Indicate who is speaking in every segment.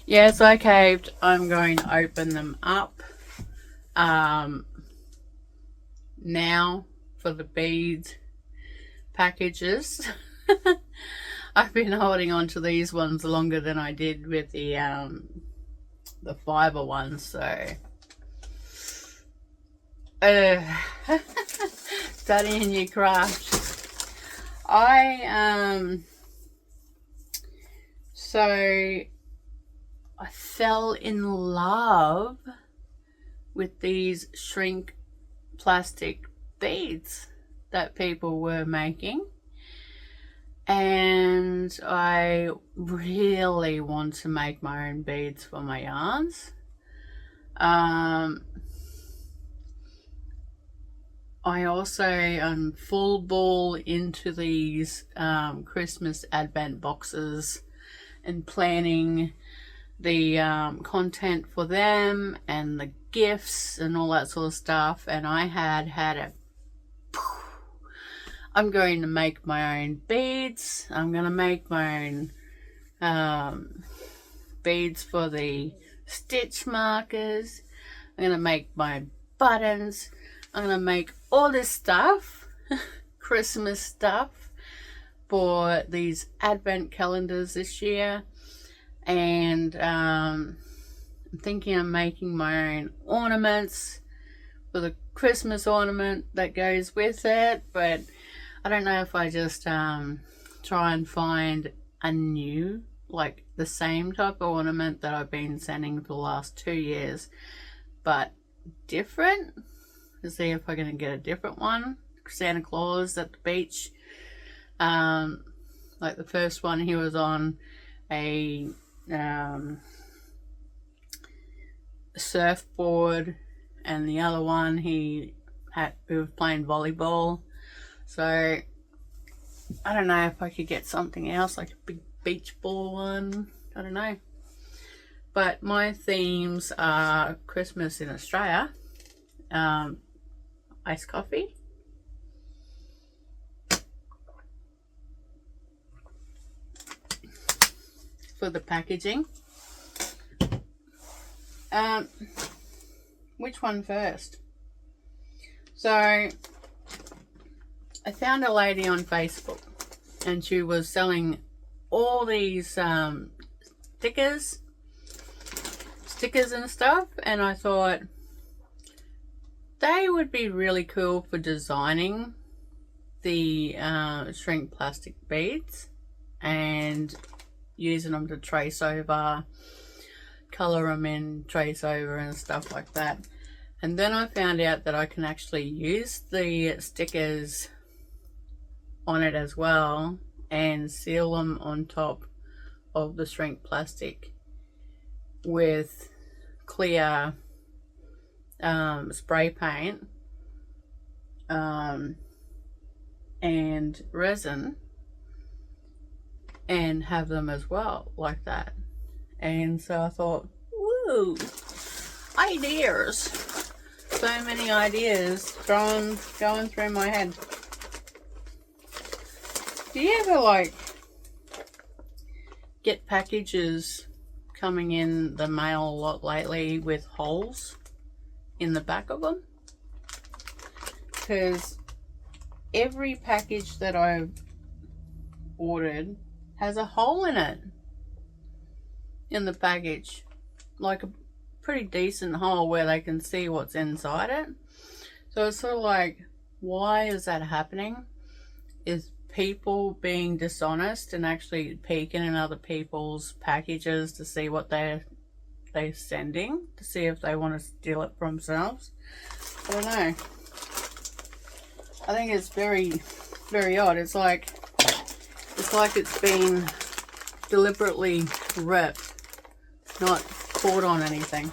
Speaker 1: Yes, I caved. I'm going to open them up now for the bead packages. I've been holding on to these ones longer than I did with the fiber ones, so studying your craft. So I fell in love with these shrink plastic beads that people were making, and I really want to make my own beads for my yarns. I also am full ball into these Christmas advent boxes and planning the content for them and the gifts and all that sort of stuff. And I had I'm going to make my own beads. I'm going to make my own beads for the stitch markers. I'm going to make my buttons. I'm going to make all this stuff, Christmas stuff, for these advent calendars this year. And I'm thinking of making my own ornaments for the Christmas ornament that goes with it. But I don't know if I just try and find a new, like the same type of ornament that I've been sending for the last 2 years, but different, to see if I'm going to get a different one. Santa Claus at the beach. Like the first one, he was on a surfboard, and the other one he was playing volleyball. So I don't know if I could get something else, like a big beach ball one. I don't know. But my themes are Christmas in Australia, iced coffee, for the packaging. Which one first? So I found a lady on Facebook, and she was selling all these stickers and stuff, and I thought they would be really cool for designing the shrink plastic beads and using them to trace over, color them in, trace over and stuff like that. And then I found out that I can actually use the stickers on it as well and seal them on top of the shrink plastic with clear spray paint and resin, and have them as well like that. And so I thought, woo, ideas, so many ideas going through my head. Do you ever like get packages coming in the mail a lot lately with holes in the back of them? Because every package that I've ordered has a hole in it, in the package, like a pretty decent hole where they can see what's inside it. So it's sort of like, why is that happening? Is people being dishonest and actually peeking in other people's packages to see what they're sending, to see if they want to steal it for themselves? I don't know. I think it's very, very odd. It's like it's been deliberately ripped, not caught on anything.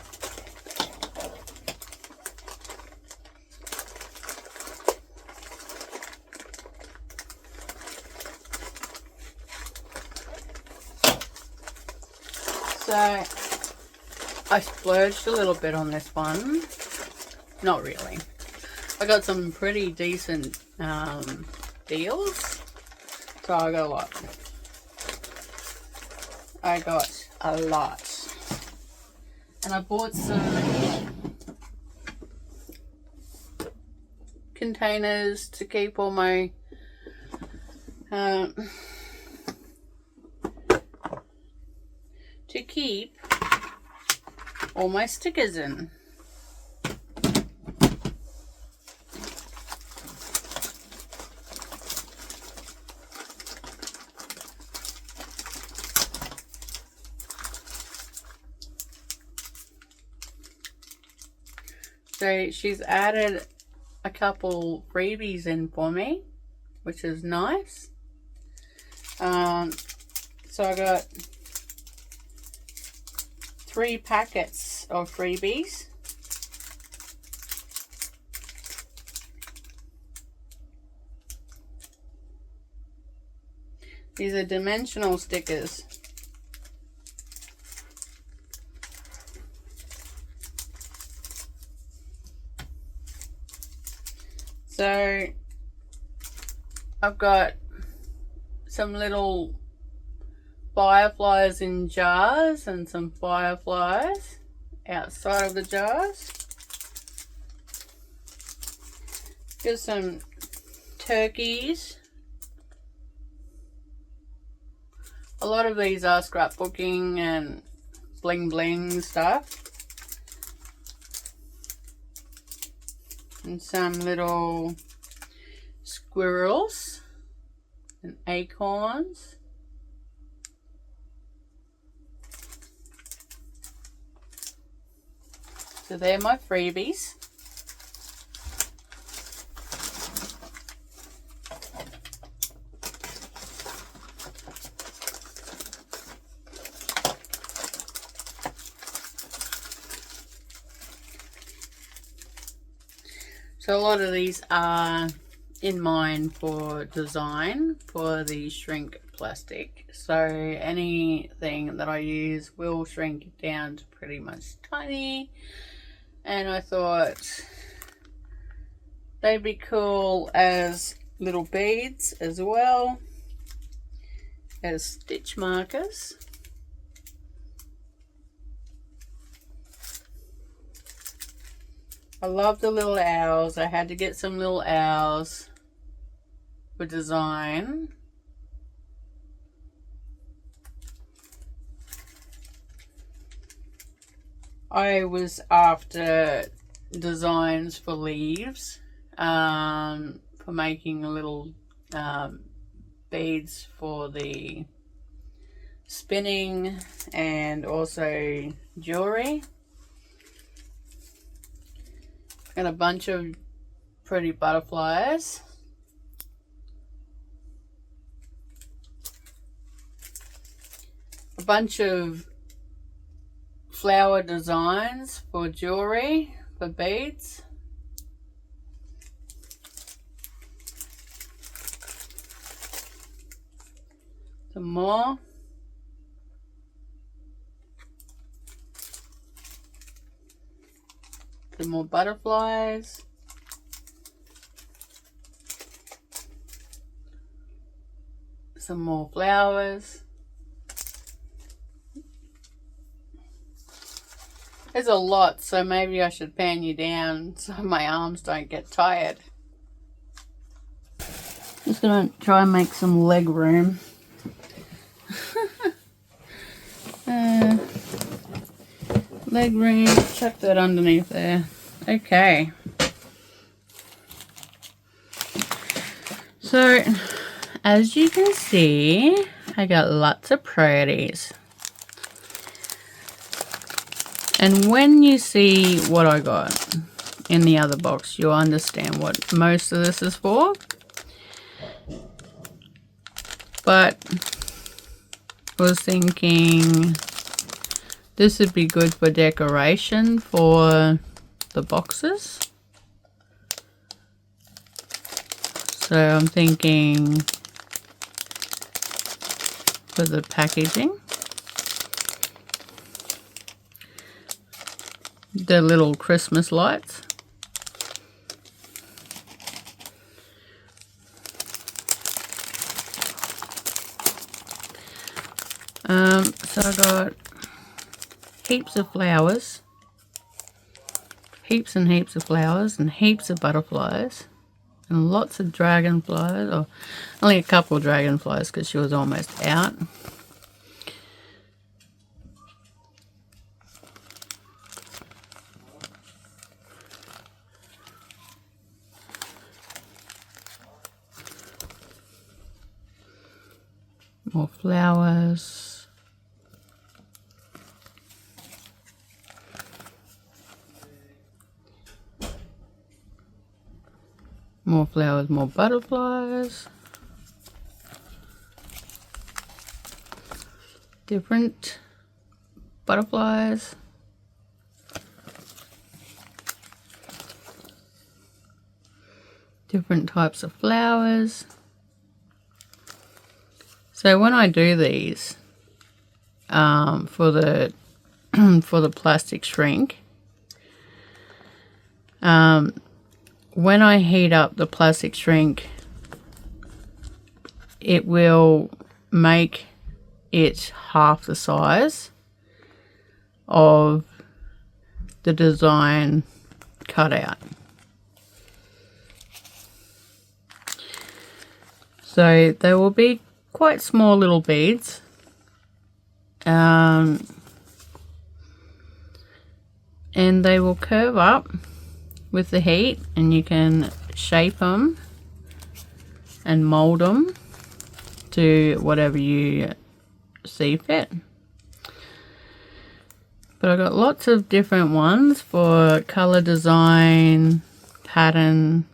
Speaker 1: So I splurged a little bit on this one. Not really. I got some pretty decent deals. So I got a lot. I got a lot. And I bought some containers to keep all my stickers in. So she's added a couple freebies in for me, which is nice. So I got 3 packets of freebies. These are dimensional stickers. So I've got some little fireflies in jars and some fireflies outside of the jars. Got some turkeys. A lot of these are scrapbooking and bling bling stuff. And some little squirrels and acorns. So they're my freebies. So a lot of these are in mind for design for the shrink plastic. So anything that I use will shrink down to pretty much tiny. And I thought they'd be cool as little beads as well as stitch markers. I love the little owls. I had to get some little owls for design. I was after designs for leaves, for making little beads for the spinning and also jewelry. And a bunch of pretty butterflies. A bunch of flower designs for jewelry, for beads. Some more. Some more butterflies. Some more flowers. There's a lot, so maybe I should pan you down so my arms don't get tired. Just gonna try and make some leg room. Leg room, chuck that underneath there. Okay. So, as you can see, I got lots of pretties. And when you see what I got in the other box, you'll understand what most of this is for. But I was thinking this would be good for decoration for the boxes. So I'm thinking for the packaging. The little Christmas lights. So I got heaps of flowers. Heaps and heaps of flowers and heaps of butterflies. And lots of dragonflies. Or only a couple of dragonflies because she was almost out. More flowers. More flowers, more butterflies. Different butterflies. Different types of flowers. So when I do these for the for the plastic shrink, when I heat up the plastic shrink, it will make it half the size of the design cutout. So they will be quite small little beads. And they will curve up with the heat, and you can shape them and mold them to whatever you see fit. But I've got lots of different ones for color design, pattern,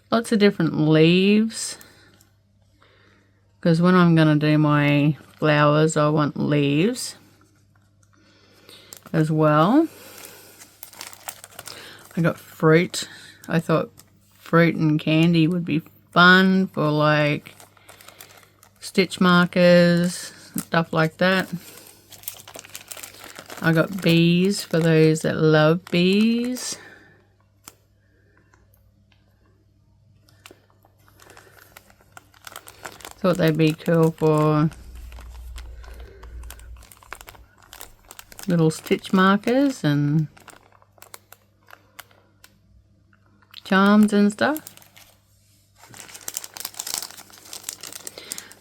Speaker 1: lots of different leaves. Because when I'm going to do my flowers, I want leaves as well. I got fruit. I thought fruit and candy would be fun for like stitch markers and stuff like that. I got bees for those that love bees. Thought they'd be cool for little stitch markers and charms and stuff.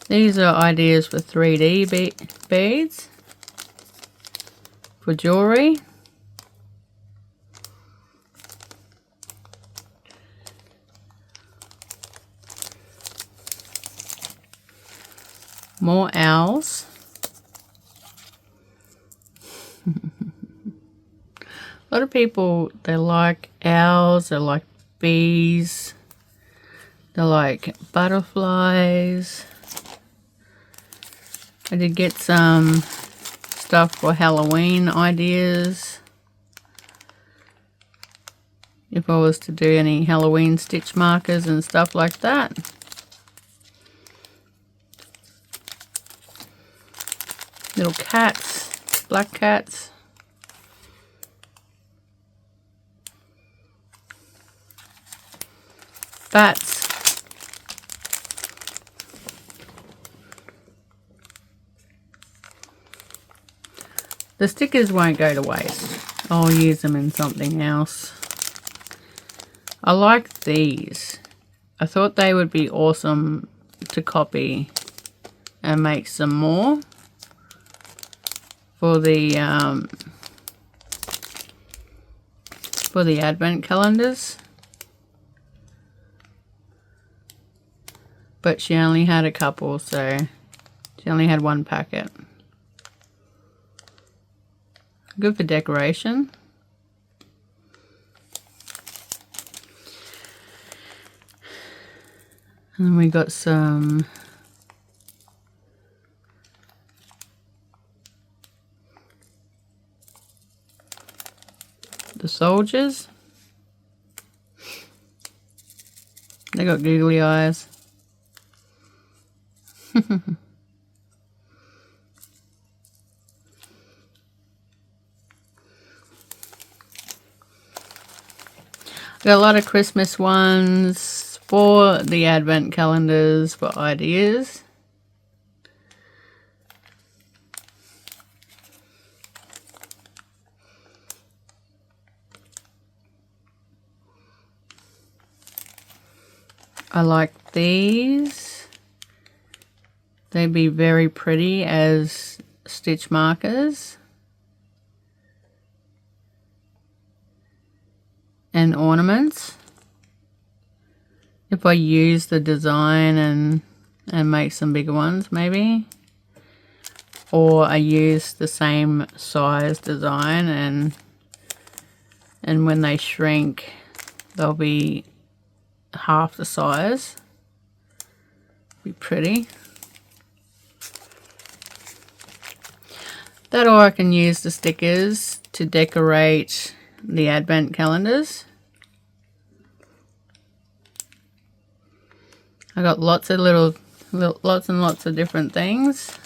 Speaker 1: These are ideas for 3D beads for jewelry. More owls. A lot of people, they like owls, they like bees, they like butterflies. I did get some stuff for Halloween ideas. If I was to do any Halloween stitch markers and stuff like that. Little cats, black cats. Bats. The stickers won't go to waste. I'll use them in something else. I like these. I thought they would be awesome to copy and make some more for the advent calendars. But she only had a couple, so she only had one packet. Good for decoration. And then we got some the soldiers. They got googly eyes. Got a lot of Christmas ones for the advent calendars for ideas. I like these. They'd be very pretty as stitch markers and ornaments. If I use the design and make some bigger ones maybe. Or I use the same size design and when they shrink they'll be half the size. Be pretty. That, or I can use the stickers to decorate the advent calendars. I got lots and lots of different things.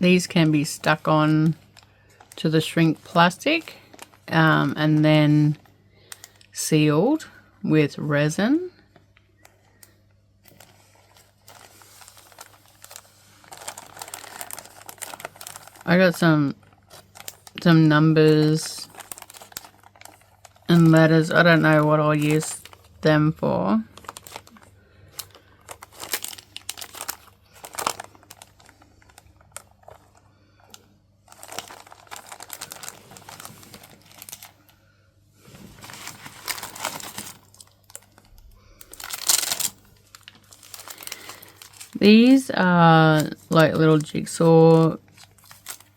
Speaker 1: These can be stuck on to the shrink plastic and then sealed with resin. I got some numbers and letters. I don't know what I'll use them for. These are like little jigsaw.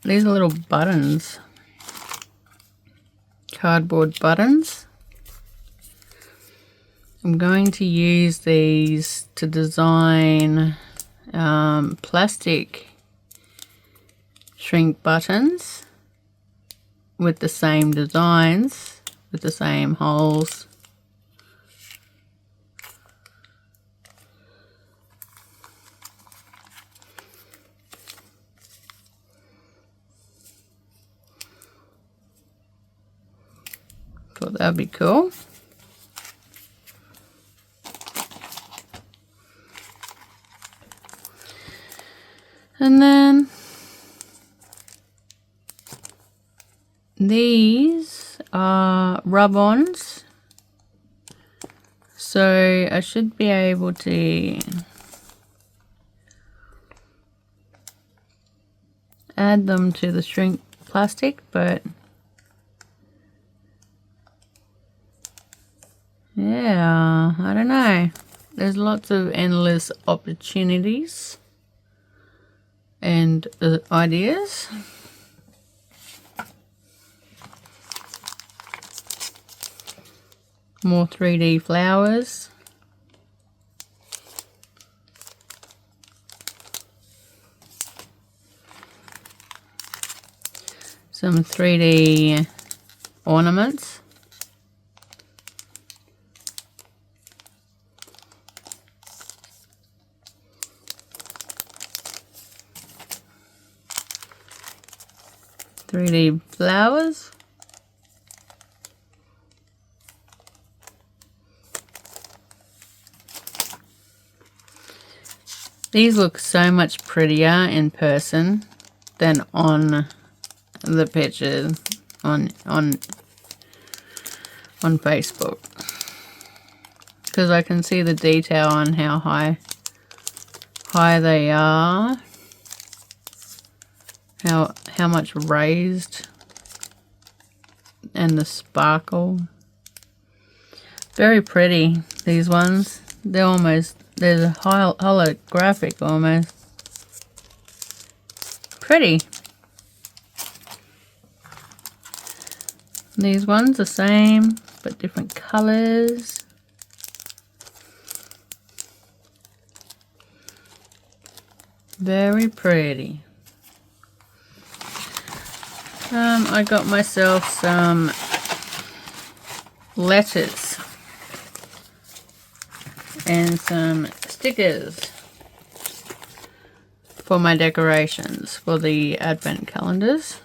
Speaker 1: These are little buttons. Cardboard buttons. I'm going to use these to design plastic shrink buttons with the same designs, with the same holes. Thought that'd be cool. And then these are rub-ons, so I should be able to add them to the shrink plastic, but yeah, I don't know. There's lots of endless opportunities and ideas. More 3D flowers. Some 3D ornaments. .3D flowers. These look so much prettier in person than on the picture on Facebook, because I can see the detail on how high they are, how much raised, and the sparkle. Very pretty, these ones. They're almost, there's a holographic almost. Pretty. These ones the same, but different colors. Very pretty. I got myself some letters and some stickers for my decorations for the advent calendars.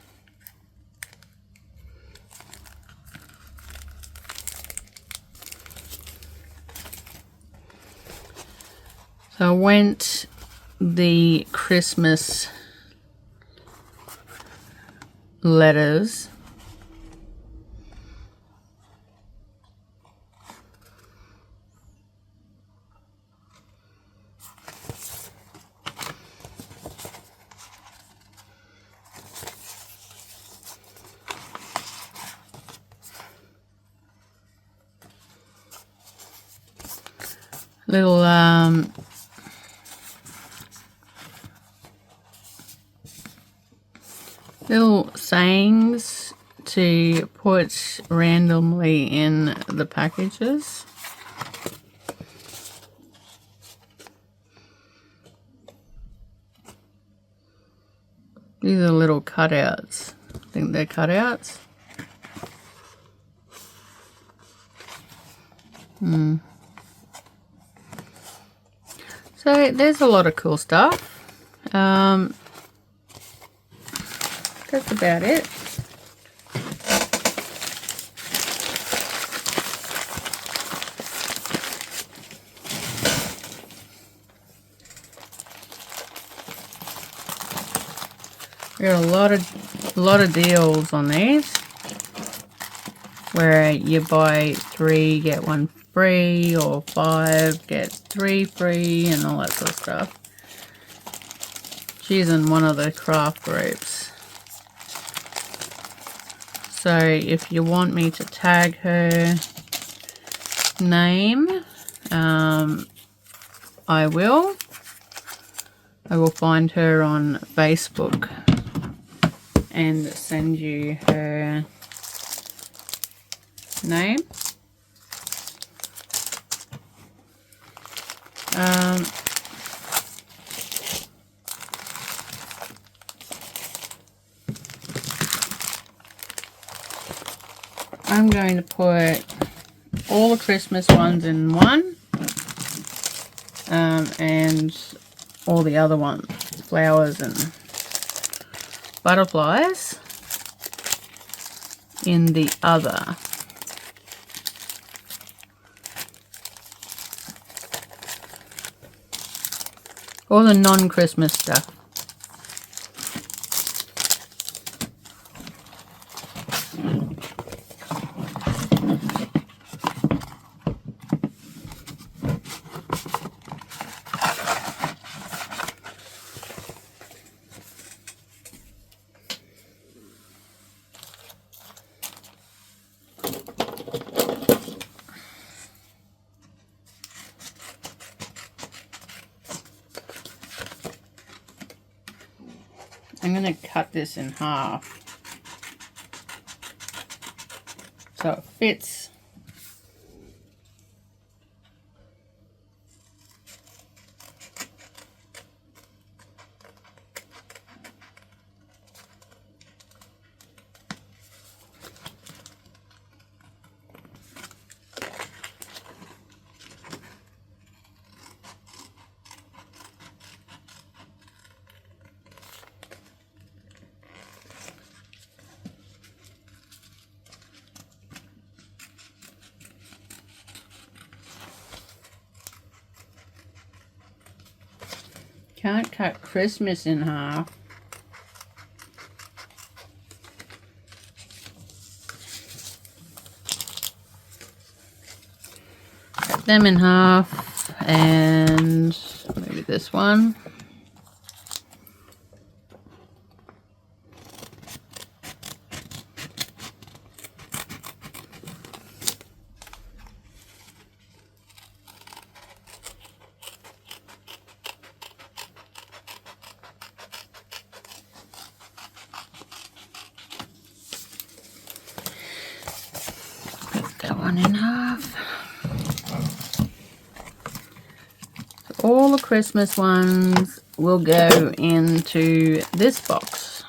Speaker 1: So I went the Christmas letters. Little sayings to put randomly in the packages. These are little cutouts. I think they're cutouts. So there's a lot of cool stuff. That's about it. We got a lot of deals on these, where you buy 3 get 1 free, or 5 get 3 free, and all that sort of stuff. She's in one of the craft groups, so if you want me to tag her name, I will find her on Facebook and send you her name. I'm going to put all the Christmas ones in one, and all the other ones, flowers and butterflies, in the other. All the non-Christmas stuff. I'm going to cut this in half so it fits. Can't cut Christmas in half. Cut them in half, and maybe this one. One in half. All the Christmas ones will go into this box.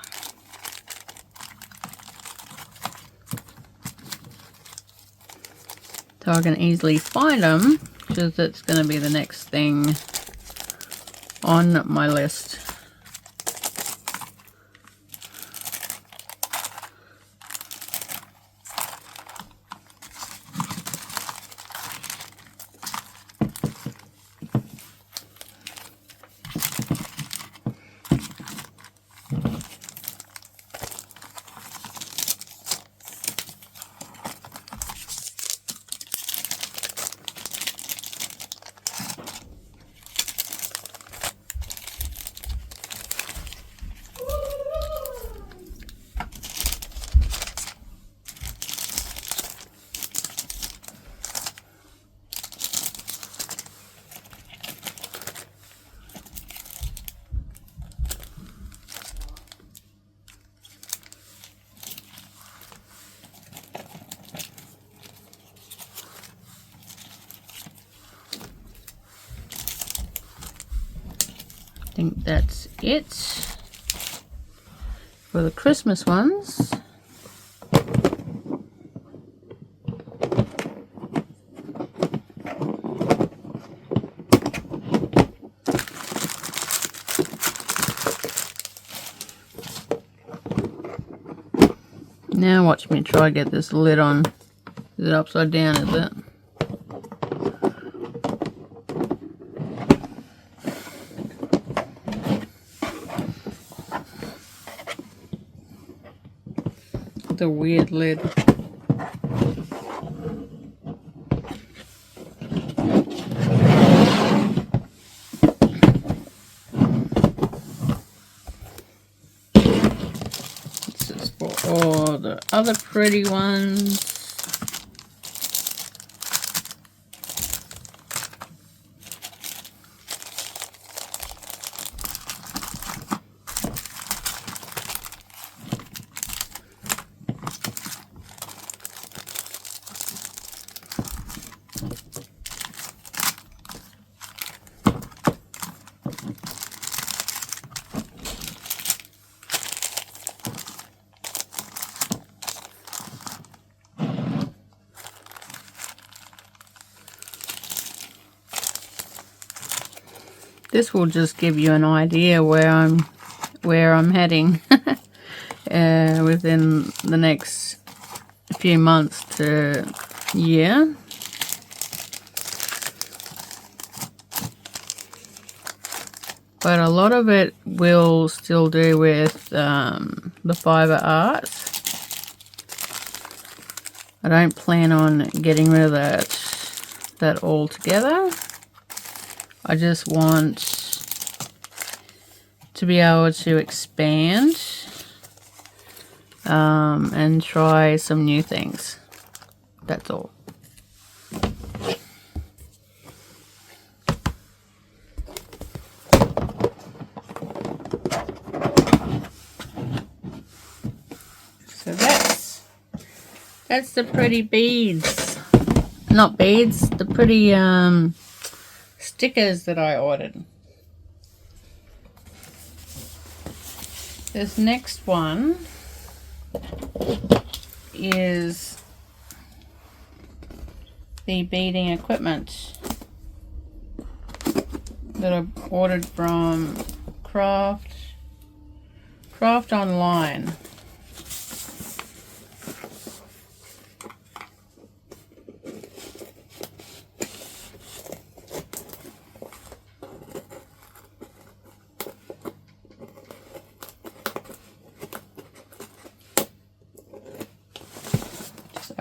Speaker 1: so I can easily find them, because it's going to be the next thing on my list. I think that's it for the Christmas ones. Now watch me try to get this lid on. Is it upside down, is it? The weird lid. This is for all the other pretty ones. This will just give you an idea where I'm heading within the next few months to year. But a lot of it will still do with the fiber arts. I don't plan on getting rid of that altogether. I just want to be able to expand and try some new things. That's all. So that's the pretty beads. Not beads, the pretty stickers that I ordered. This next one is the beading equipment that I ordered from Craft Online.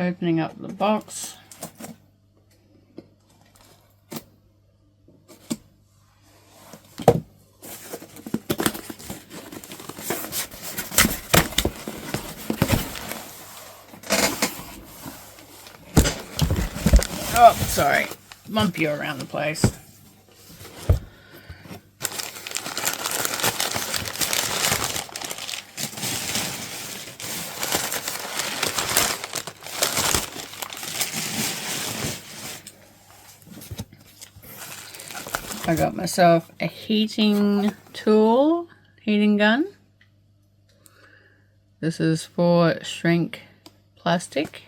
Speaker 1: Opening up the box. Oh, sorry. Bump you around the place. I got myself a heating gun. This is for shrink plastic.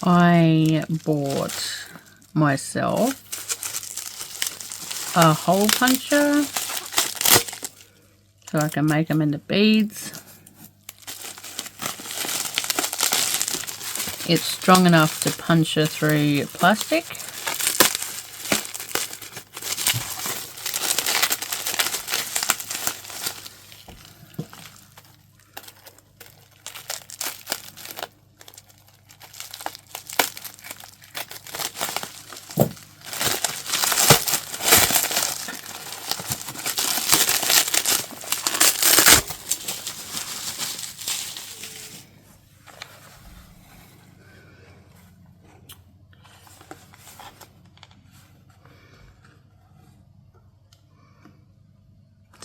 Speaker 1: I bought myself a hole puncher so I can make them into beads. It's strong enough to puncture through plastic.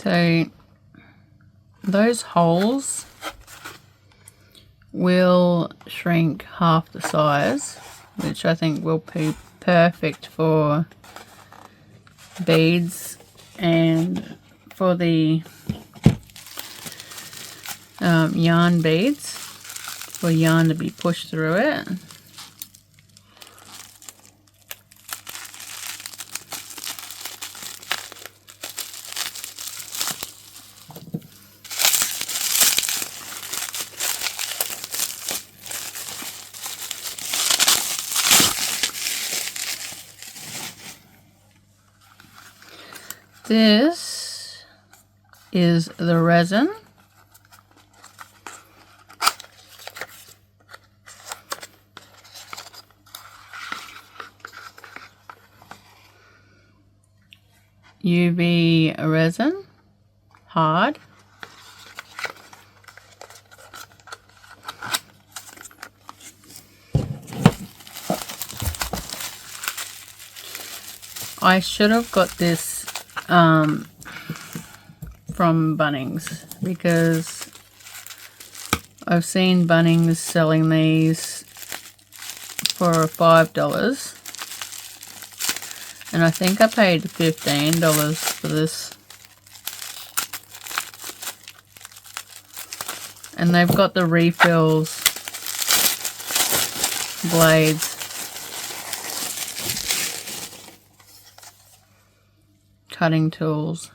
Speaker 1: So those holes will shrink half the size, which I think will be perfect for beads and for the yarn beads, for yarn to be pushed through it. This is the resin. UV resin, hard. I should have got this from Bunnings, because I've seen Bunnings selling these for $5, and I think I paid $15 for this. And they've got the refills blades. Cutting tools.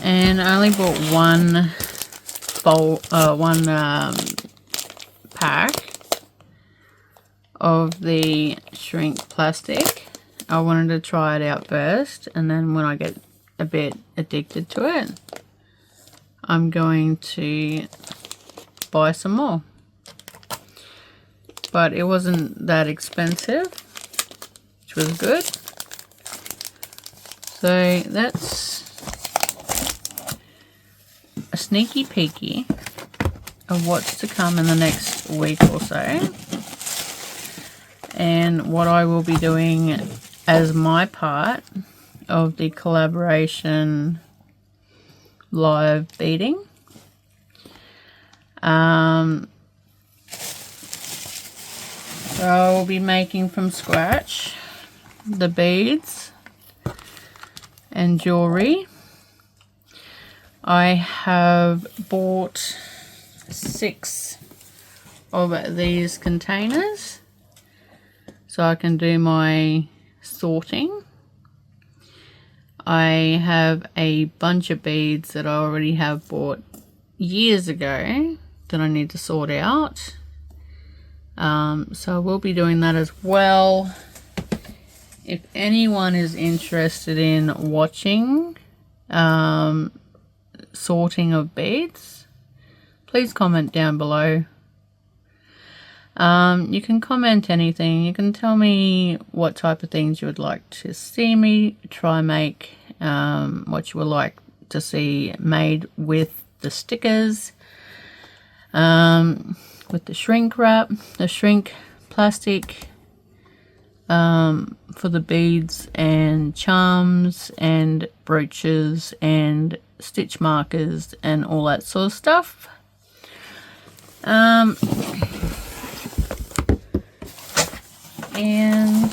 Speaker 1: And I only bought one pack of the shrink plastic. I wanted to try it out first, and then when I get a bit addicted to it, I'm going to buy some more. But it wasn't that expensive, which was good. So that's a sneaky peeky of what's to come in the next week or so, and what I will be doing as my part of the collaboration live beading. So I will be making from scratch the beads and jewelry. I have bought 6 of these containers so I can do my sorting. I have a bunch of beads that I already have bought years ago that I need to sort out. So I will be doing that as well. If anyone is interested in watching sorting of beads, please comment down below. You can comment anything. You can tell me what type of things you would like to see me try make, what you would like to see made with the stickers, with the shrink wrap, the shrink plastic, for the beads and charms and brooches and stitch markers and all that sort of stuff. And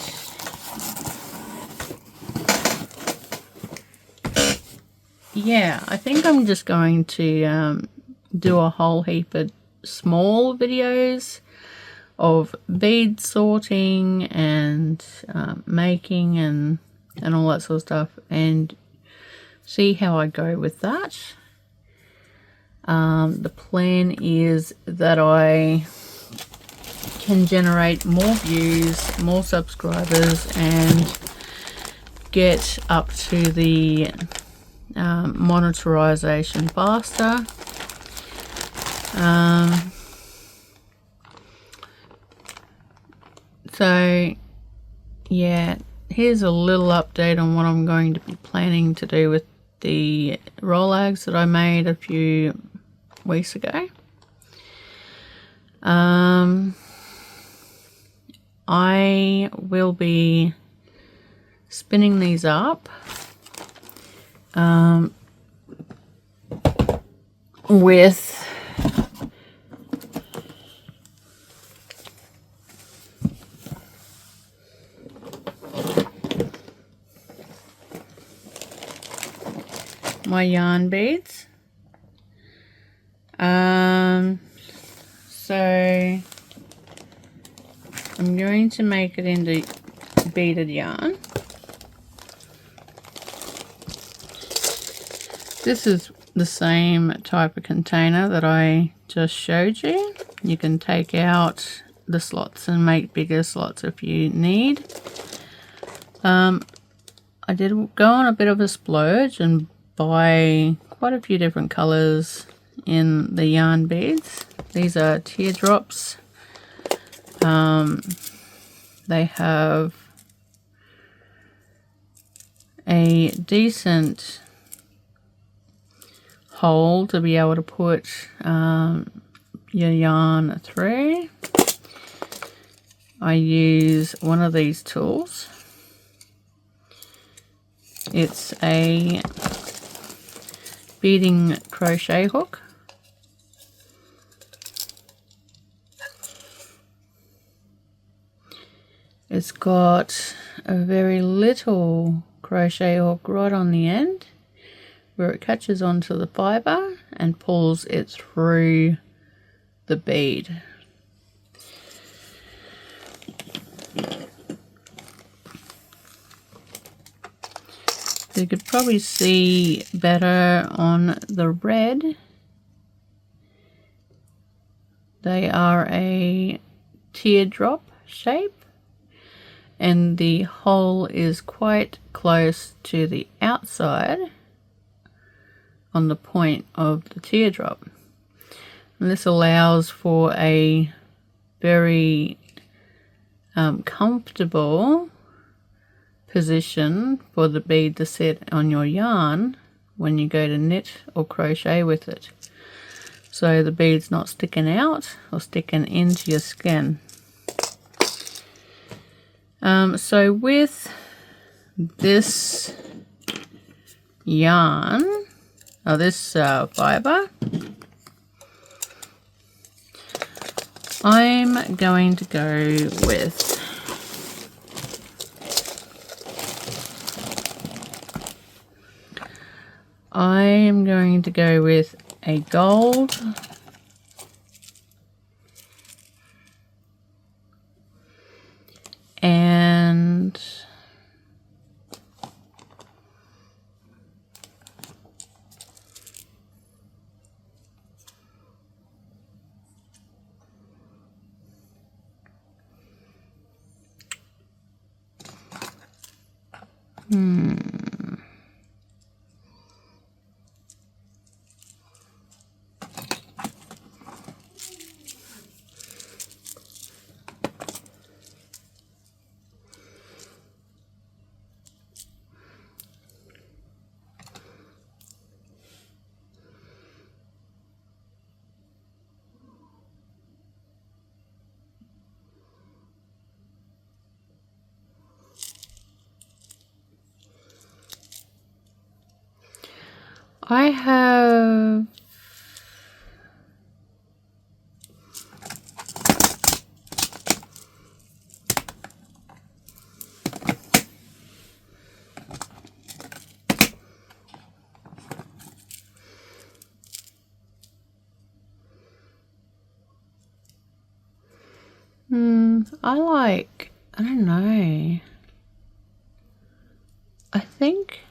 Speaker 1: yeah, I think I'm just going to do a whole heap of small videos of bead sorting and making and all that sort of stuff, and see how I go with that. The plan is that I can generate more views, more subscribers, and get up to the monetization faster. So yeah, here's a little update on what I'm going to be planning to do with the rolags that I made a few weeks ago. I will be spinning these up with my yarn beads. So I'm going to make it into beaded yarn. This is the same type of container that I just showed you. You can take out the slots and make bigger slots if you need. I did go on a bit of a splurge and buy quite a few different colors in the yarn beads. These are teardrops. They have a decent hole to be able to put your yarn through. I use one of these tools. It's a beading crochet hook. It's got a very little crochet hook right on the end where it catches onto the fibre and pulls it through the bead. You could probably see better on the red. They are a teardrop shape, and the hole is quite close to the outside on the point of the teardrop. And this allows for a very comfortable position for the bead to sit on your yarn when you go to knit or crochet with it, so the bead's not sticking out or sticking into your skin. So with this yarn or this fibre, I'm going to go with a gold and I have I don't know. I think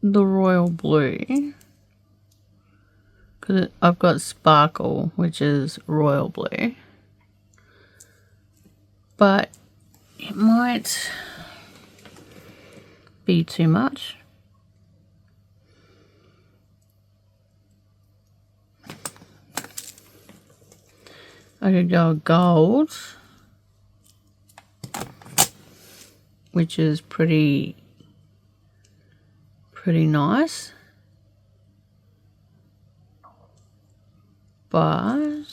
Speaker 1: the royal blue, because I've got sparkle, which is royal blue, but it might be too much. I could go gold, which is pretty nice, but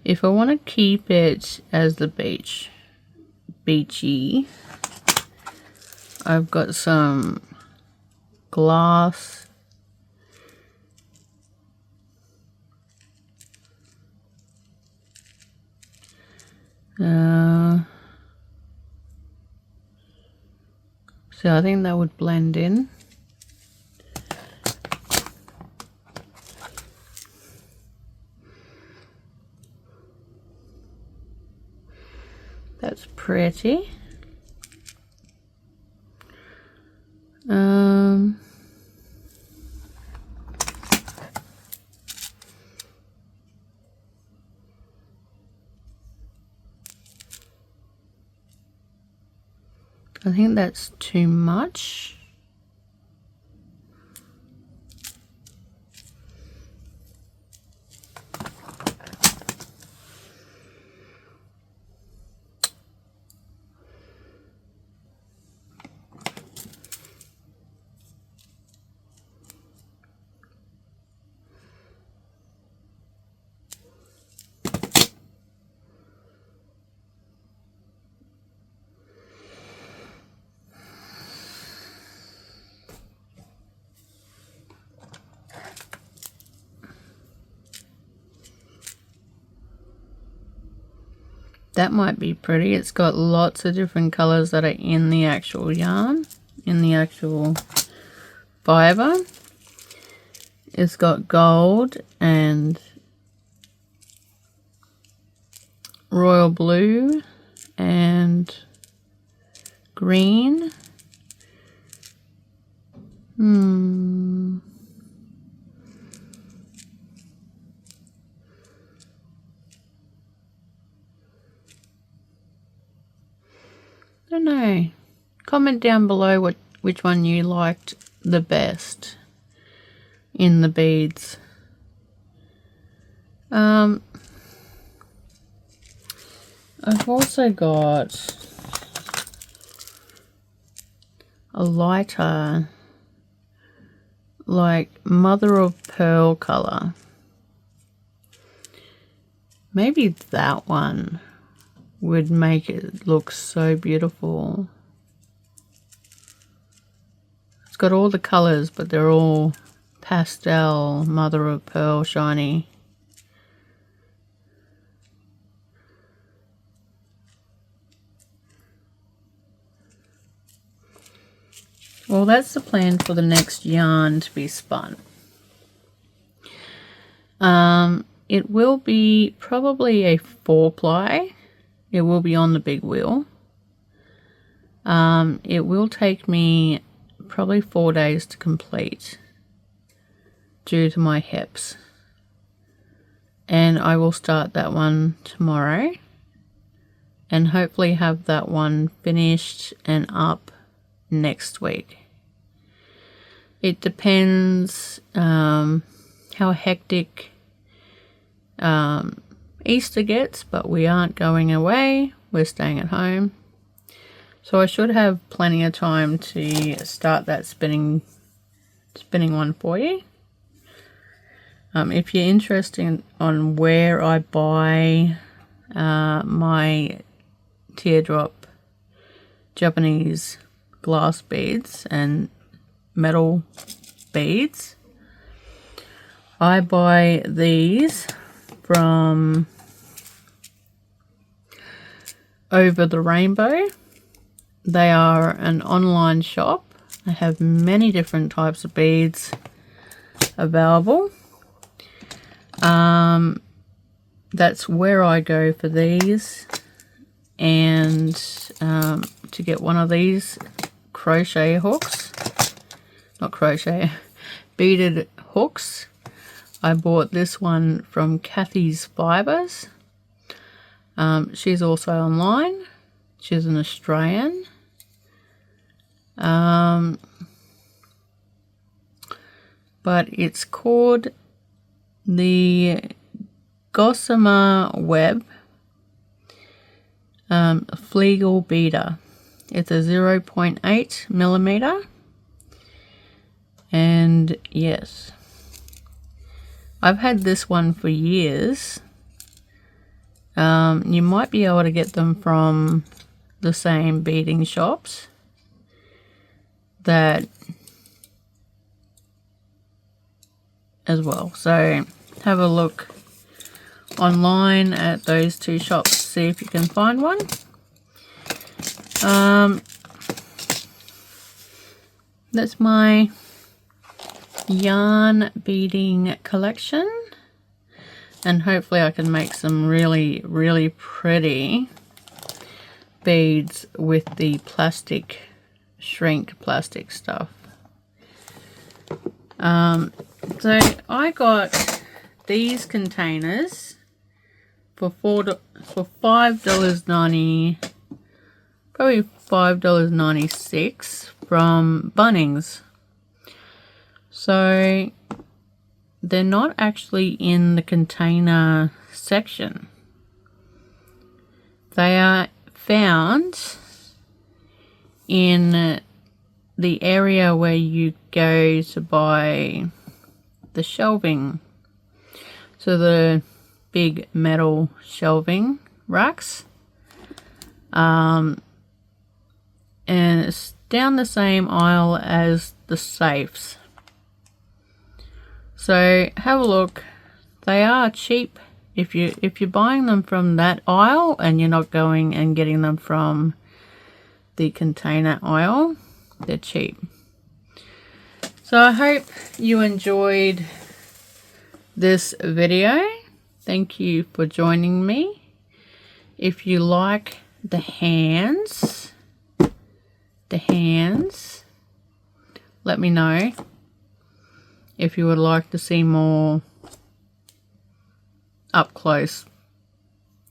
Speaker 1: if I want to keep it as the beachy, I've got some glass so I think that would blend in. That's pretty. I think that's too much. That might be pretty. It's got lots of different colors that are in the actual yarn, in the actual fiber. It's got gold and royal blue and green. I don't know. Comment down below which one you liked the best in the beads. I've also got a lighter, like mother of pearl color. Maybe that one would make it look so beautiful. It's got all the colors, but they're all pastel, mother of pearl, shiny. Well, that's the plan for the next yarn to be spun. It will be probably a 4-ply. It will be on the big wheel. It will take me probably 4 days to complete due to my hips. And I will start that one tomorrow and hopefully have that one finished and up next week. It depends how hectic Easter gets, but we aren't going away. We're staying at home. So I should have plenty of time to start that spinning one for you. If you're interested on where I buy my teardrop Japanese glass beads and metal beads, I buy these from Over the Rainbow. They are an online shop. They have many different types of beads available. That's where I go for these. And to get one of these crochet hooks, not crochet, beaded hooks. I bought this one from Kathy's Fibers. She's also online. She's an Australian. But it's called the Gossamer Web Flegel Beader. It's a 0.8 millimeter. And yes, I've had this one for years. You might be able to get them from the same beading shops that as well. So have a look online at those two shops, see if you can find one. That's my yarn beading collection, and hopefully I can make some really, really pretty beads with the plastic, shrink plastic stuff. So I got these containers for $5.90, probably $5.96 from Bunnings. So they're not actually in the container section. They are found in the area where you go to buy the shelving. So the big metal shelving racks. And it's down the same aisle as the safes. So have a look. They are cheap if you're buying them from that aisle and you're not going and getting them from the container aisle. They're cheap. So I hope you enjoyed this video. Thank you for joining me. If you like the hands, let me know. If you would like to see more up close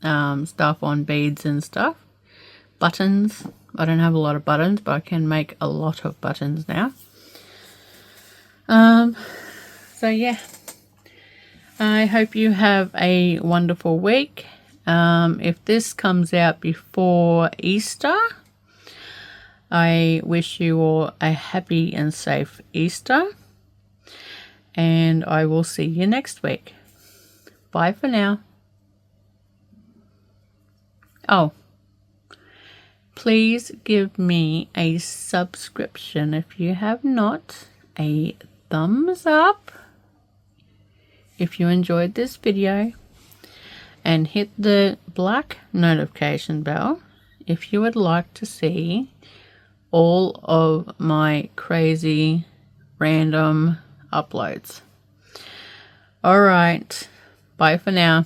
Speaker 1: stuff on beads and stuff. Buttons. I don't have a lot of buttons, but I can make a lot of buttons now. So yeah, I hope you have a wonderful week. If this comes out before Easter, I wish you all a happy and safe Easter. And I will see you next week. Bye for now. Oh, please give me a subscription if you have not, a thumbs up if you enjoyed this video, and hit the black notification bell if you would like to see all of my crazy random uploads. All right, bye for now.